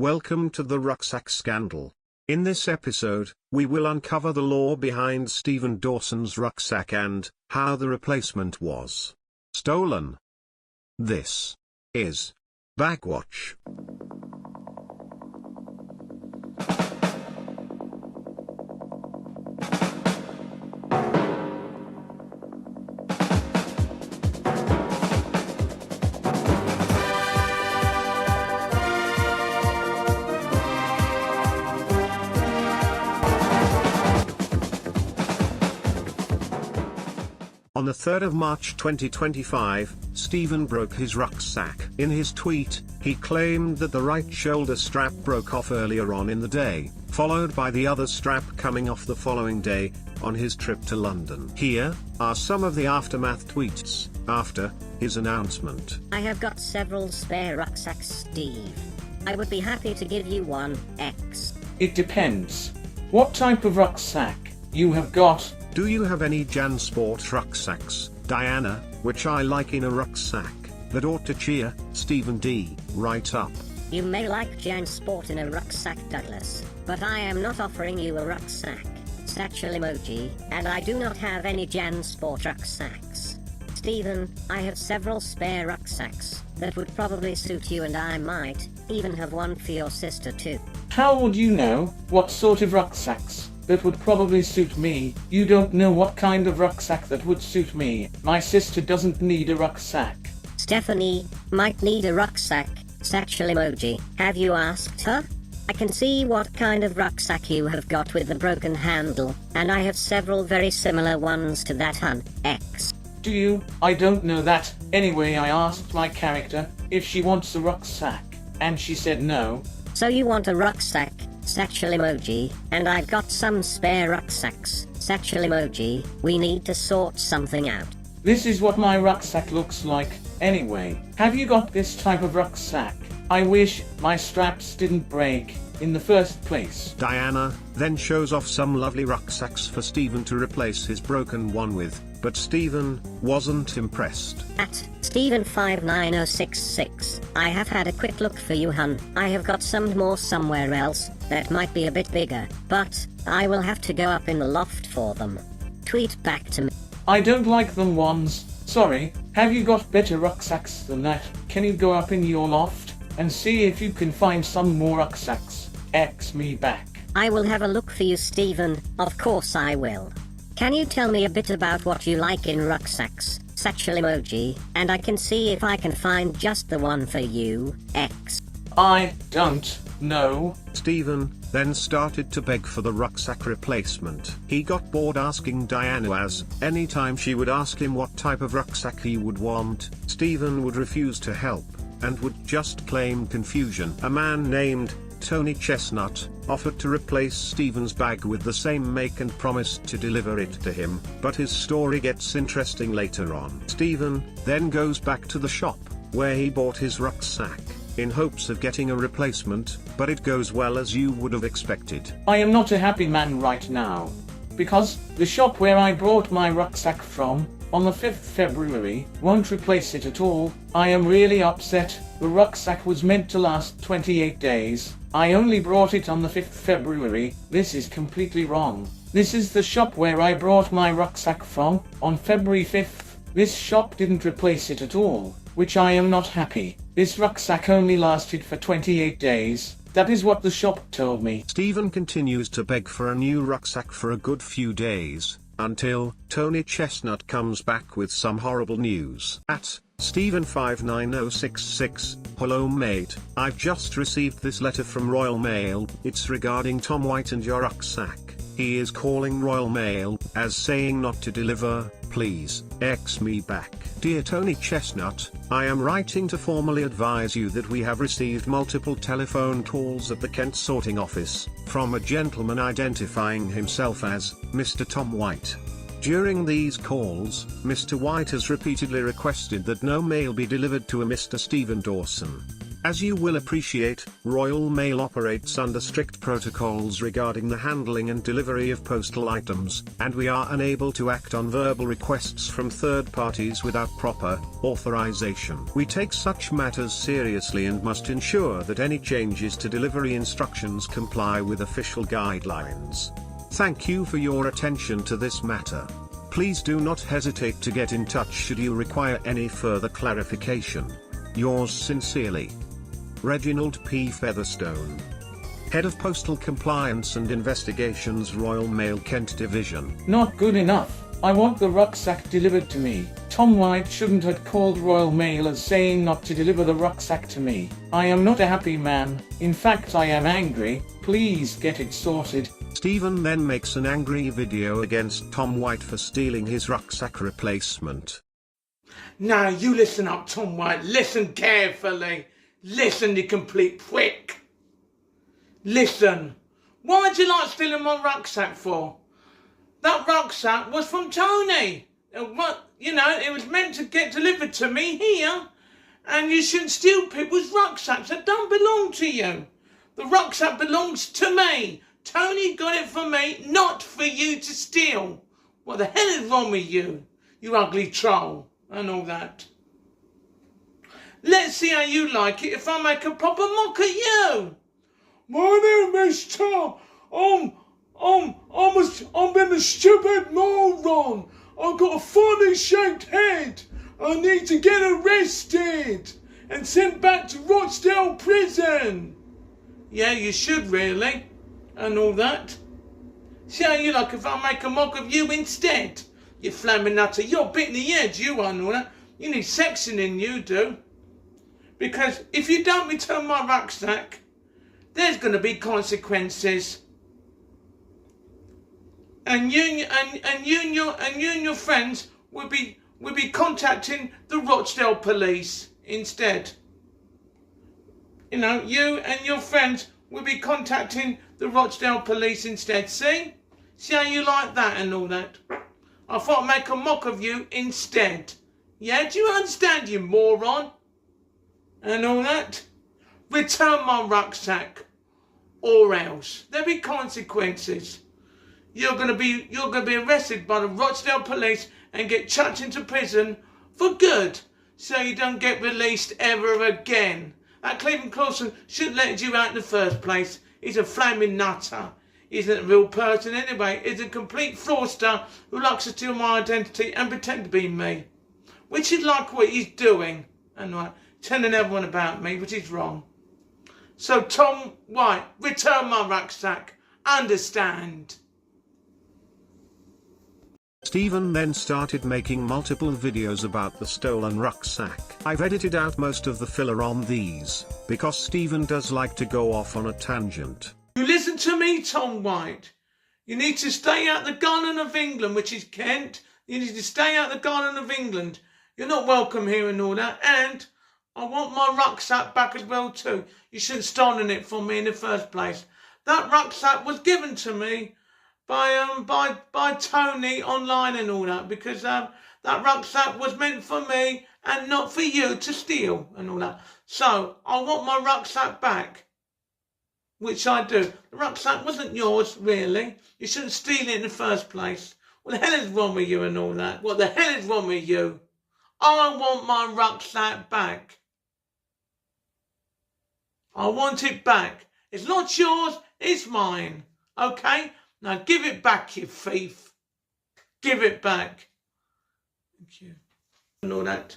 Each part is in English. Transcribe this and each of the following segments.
Welcome to the Rucksack Scandal. In this episode, we will uncover the lore behind Stephen Dawson's rucksack and how the replacement was stolen. This is Backwatch. On the 3rd of March 2025, Stephen broke his rucksack. In his tweet, he claimed that the right shoulder strap broke off earlier on in the day, followed by the other strap coming off the following day, on his trip to London. Here are some of the aftermath tweets after his announcement. I have got several spare rucksacks, Steve. I would be happy to give you one, X. It depends. What type of rucksack you have got? Do you have any JanSport rucksacks, Diana, which I like in a rucksack? That ought to cheer Stephen D. right up. You may like JanSport in a rucksack, Douglas, but I am not offering you a rucksack. Satchel emoji, and I do not have any JanSport rucksacks. Stephen, I have several spare rucksacks that would probably suit you, and I might even have one for your sister too. How would you know what sort of rucksacks that would probably suit me? You don't know what kind of rucksack that would suit me. My sister doesn't need a rucksack. Stephanie might need a rucksack. Satchel emoji. Have you asked her? I can see what kind of rucksack you have got with the broken handle, and I have several very similar ones to that, hun. X. Do you? I don't know that. Anyway, I asked my character if she wants a rucksack, and she said no. So you want a rucksack? Satchel emoji, and I've got some spare rucksacks. Satchel emoji, we need to sort something out. This is what my rucksack looks like. Anyway, have you got this type of rucksack? I wish my straps didn't break in the first place. Diana then shows off some lovely rucksacks for Stephen to replace his broken one with, but Stephen wasn't impressed. At Stephen59066, I have had a quick look for you, hun. I have got some more somewhere else that might be a bit bigger, but I will have to go up in the loft for them. Tweet back to me. I don't like them ones. Sorry. Have you got better rucksacks than that? Can you go up in your loft and see if you can find some more rucksacks? X me back. I will have a look for you, Stephen. Of course I will. Can you tell me a bit about what you like in rucksacks? Satchel emoji, and I can see if I can find just the one for you. X. I don't know. Stephen then started to beg for the rucksack replacement. He got bored asking Diana, as anytime she would ask him what type of rucksack he would want, Stephen would refuse to help, and would just claim confusion. A man named Tony Chestnut offered to replace Stephen's bag with the same make and promised to deliver it to him, but his story gets interesting later on. Stephen then goes back to the shop where he bought his rucksack, in hopes of getting a replacement, but it goes well as you would have expected. I am not a happy man right now, because the shop where I bought my rucksack from on the 5th February won't replace it at all. I am really upset. The rucksack was meant to last 28 days. I only brought it on the 5th February. This is completely wrong. This is the shop where I brought my rucksack from on February 5th. This shop didn't replace it at all, which I am not happy. This rucksack only lasted for 28 days. That is what the shop told me. Stephen continues to beg for a new rucksack for a good few days, until Tony Chestnut comes back with some horrible news. At Stephen59066, hello mate, I've just received this letter from Royal Mail. It's regarding Tom White and your rucksack. He is calling Royal Mail, as saying not to deliver. Please, X me back. Dear Tony Chestnut, I am writing to formally advise you that we have received multiple telephone calls at the Kent sorting office, from a gentleman identifying himself as Mr. Tom White. During these calls, Mr. White has repeatedly requested that no mail be delivered to a Mr. Stephen Dawson. As you will appreciate, Royal Mail operates under strict protocols regarding the handling and delivery of postal items, and we are unable to act on verbal requests from third parties without proper authorization. We take such matters seriously and must ensure that any changes to delivery instructions comply with official guidelines. Thank you for your attention to this matter. Please do not hesitate to get in touch should you require any further clarification. Yours sincerely, Reginald P. Featherstone, Head of Postal Compliance and Investigations, Royal Mail Kent Division. Not good enough. I want the rucksack delivered to me. Tom White shouldn't have called Royal Mail as saying not to deliver the rucksack to me. I am not a happy man. In fact, I am angry. Please get it sorted. Stephen then makes an angry video against Tom White for stealing his rucksack replacement. Now you listen up, Tom White. Listen carefully. Listen, you complete prick. Listen. Why did you like stealing my rucksack for? That rucksack was from Tony. It was meant to get delivered to me here. And you shouldn't steal people's rucksacks that don't belong to you. The rucksack belongs to me. Tony got it for me, not for you to steal. What the hell is wrong with you, you ugly troll, and all that? Let's see how you like it if I make a proper mock at you. My name is Tom. I'm been a stupid moron. I've got a funny shaped head. I need to get arrested and sent back to Rochdale prison. Yeah, you should really, and all that. See how you like if I make a mock of you instead? You flaming nutter, you're bit in the edge, you are, and all that. You need sexing, you do. Because if you don't return my rucksack, there's going to be consequences. And you and your friends will be contacting the Rochdale police instead. You know, you and your friends will be contacting the Rochdale police instead. See? See how you like that and all that? I thought I'd make a mock of you instead. Yeah, do you understand, you moron? And all that? Return my rucksack, or else there'll be consequences. You're gonna be arrested by the Rochdale police and get chucked into prison for good, so you don't get released ever again. That Cleveland Clawson shouldn't let you out in the first place. He's a flaming nutter. He isn't a real person anyway. He's a complete fraudster who likes to steal my identity and pretend to be me. Which is like what he's doing. And like telling everyone about me, which is wrong. So Tom White, return my rucksack. Understand? Stephen then started making multiple videos about the stolen rucksack. I've edited out most of the filler on these, because Stephen does like to go off on a tangent. You listen to me, Tom White. You need to stay out the Garden of England, which is Kent. You need to stay out the Garden of England. You're not welcome here and all that. And I want my rucksack back as well too. You shouldn't have stolen it from me in the first place. That rucksack was given to me by Tony online and all that, because that rucksack was meant for me and not for you to steal and all that. So I want my rucksack back, which I do. The rucksack wasn't yours, really. You shouldn't steal it in the first place. What the hell is wrong with you and all that? What the hell is wrong with you? I want my rucksack back. I want it back. It's not yours, it's mine. Okay? Now give it back, you thief. Give it back. Thank you. And all that.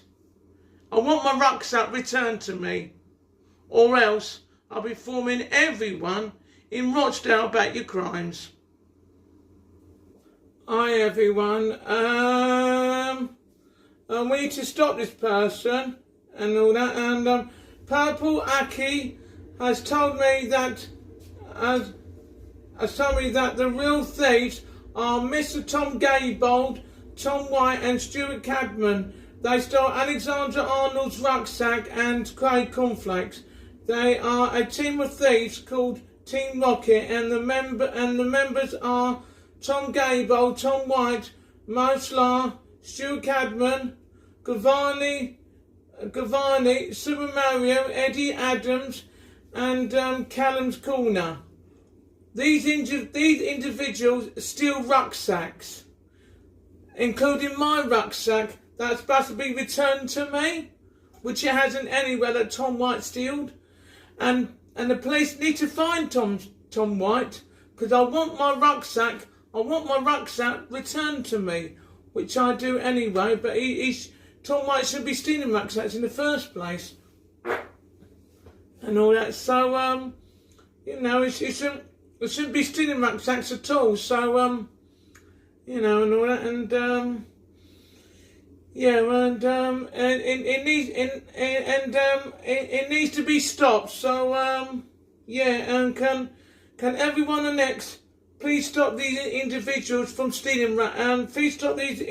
I want my rucksack returned to me. Or else I'll be informing everyone in Rochdale about your crimes. Hi everyone. We need to stop this person and all that. And Purple Aki has told me that the real thieves are Mr. Tom Gaybold, Tom White and Stuart Cadman. They stole Alexander Arnold's rucksack and Craig Cornflakes. They are a team of thieves called Team Rocket, and the members are Tom Gaybold, Tom White, Mo Slar, Stuart Cadman, Gavani, Gavani, Super Mario, Eddie Adams, and Callum's Corner. These individuals steal rucksacks, including my rucksack that's supposed to be returned to me, which it hasn't anywhere that Tom White stealed. And the police need to find Tom White, because I want my rucksack returned to me, which I do anyway, but Tom White shouldn't be stealing rucksacks in the first place. And all that, so, you know, it shouldn't be stealing rucksacks at all, so, you know, and all that, and, yeah, and it needs to be stopped, so, yeah, and can everyone on X please stop these individuals from stealing, and please stop these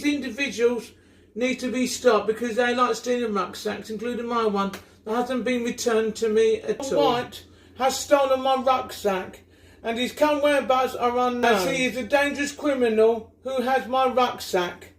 individuals need to be stopped because they like stealing rucksacks, including my one that hasn't been returned to me at all. White has stolen my rucksack, and his current whereabouts are unknown, as he is a dangerous criminal who has my rucksack.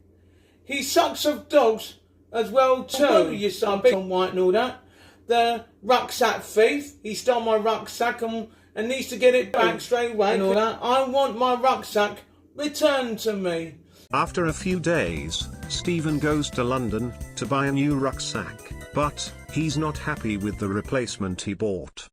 He sucks of dogs as well too. You son, Tom White and all that. The rucksack thief. He stole my rucksack and needs to get it back straight away and all that. I want my rucksack returned to me. After a few days, Stephen goes to London to buy a new rucksack, but he's not happy with the replacement he bought.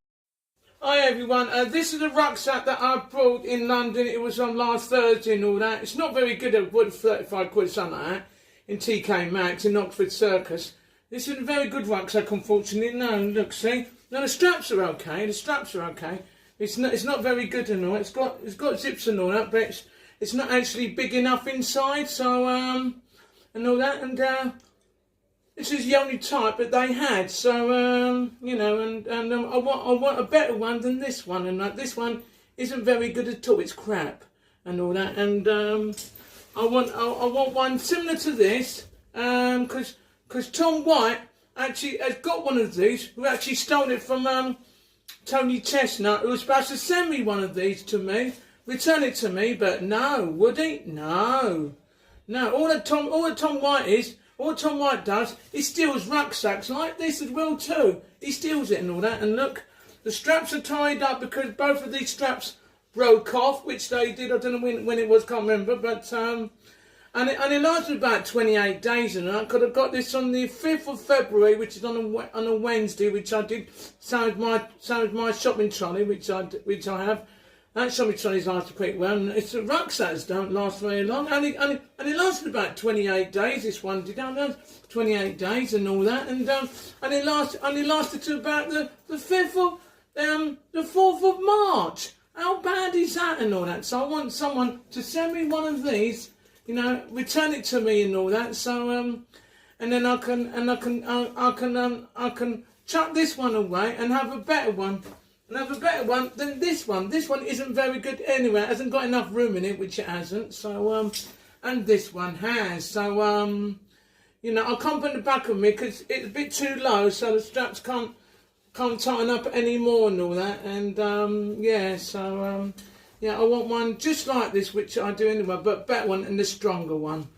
Hi everyone, this is a rucksack that I bought in London. It was on last Thursday and all that. It's not very good. It would 35 quid, something like that, in TK Maxx in Oxford Circus. This is a very good rucksack, unfortunately. No, look, see, no, the straps are okay. The straps are okay. It's not very good and all. It's got zips and all that, but it's not actually big enough inside. So and all that, and this is the only type that they had. So you know, and I want a better one than this one, and this one isn't very good at all. It's crap and all that, and I want one similar to this, because Tom White actually has got one of these, who actually stole it from Tony Chestnut, who was supposed to send me one of these to me, return it to me, but no, would he? No. All that Tom White does, he steals rucksacks like this as well too. He steals it and all that, and look, the straps are tied up because both of these straps broke off, which they did, I don't know when it was, can't remember, but and it lasted about 28 days, and I could have got this on the 5th of February, which is on a Wednesday, which I did. Same as my shopping trolley, which I have. That shopping trolley's lasted pretty well, and it's the rucksacks don't last very long. And it lasted about 28 days. This one did, 28 days and all that, and it lasted to about the 4th of March. How bad is that and all that? So I want someone to send me one of these. You know, return it to me and all that. So and then I can chuck this one away and have a better one, than this one. This one isn't very good anyway. It hasn't got enough room in it, which it hasn't. So and this one has. So you know, I can't put the back of me because it's a bit too low, so the straps can't tighten up anymore and all that. And yeah, so yeah, I want one just like this, which I do anyway, but better one and the stronger one.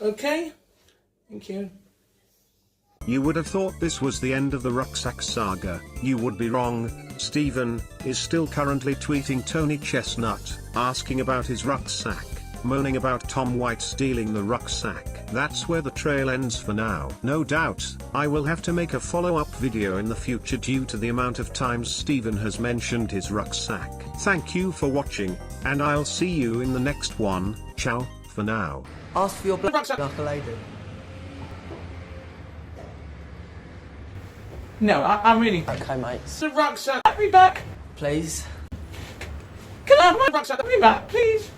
Okay? Thank you. You would have thought this was the end of the rucksack saga. You would be wrong. Stephen is still currently tweeting Tony Chestnut, asking about his rucksack, moaning about Tom White stealing the rucksack. That's where the trail ends for now. No doubt, I will have to make a follow-up video in the future due to the amount of times Stephen has mentioned his rucksack. Thank you for watching, and I'll see you in the next one. Ciao, for now. Ask for your black rucksack like a lady. No, I'm really... Okay, mate. The rucksack. Let me back. Please. Can I have my rucksack? Let me back, please.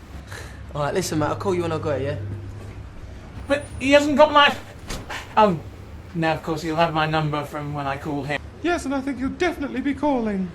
Alright, listen, mate, I'll call you when I've got it, yeah? But he hasn't got my... Oh, now of course he'll have my number from when I call him. Yes, and I think you'll definitely be calling.